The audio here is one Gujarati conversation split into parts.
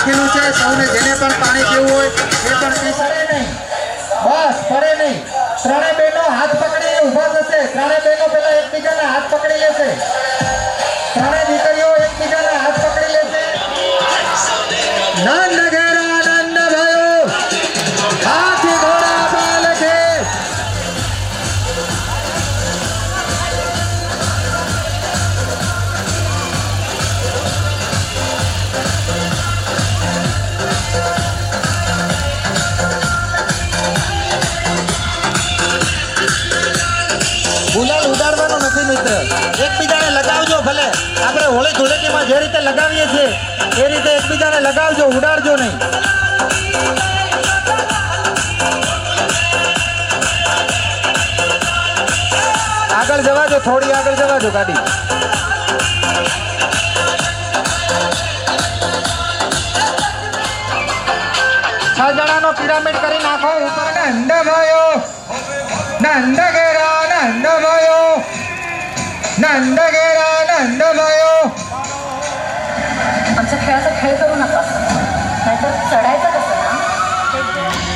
રાખેલું છે સૌને જેને પણ પાણી પીવું હોય એ પણ પી શકે નહીં બસ પડે નહીં ત્રણે બહેનો હાથ પકડી ઊભા થશે ત્રણે બહેનો પેલા એકબીજાના હાથ પકડી લેશે ત્રણે દીકરીઓ એકબીજાના હાથ પકડી લેશે નંદ ઘેરા નંદ ભયો હાથી ઘોડા બાલ છે ગુલાલ ઉડાડવાનો નથી મિત્ર એકબીજાને લગાવજો ભલે આપણે હોળી ધૂળેટીમાં જે રીતે લગાવીએ છીએ એ રીતે એકબીજાને લગાવજો ઉડાડજો નહીં આગળ જવાજો થોડી આગળ જવાજો ગાડી 6 જણાનો પિરામિડ કરી નાખો ઉપર નંદ ભાઈઓ नंद घेरा नंद भयो नंद घेरा नंद भयो आमच्या खेळाचा खेळ करू नका नाहीतर चढायचं कसं ना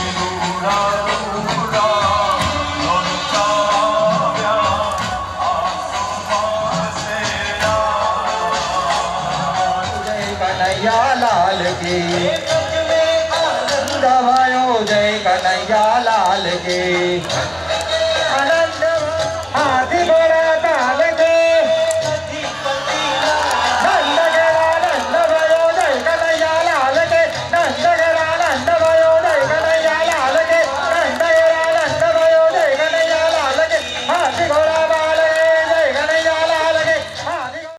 जय कन्हैया लाल की आनंद भयो जय कन्हैया लाल की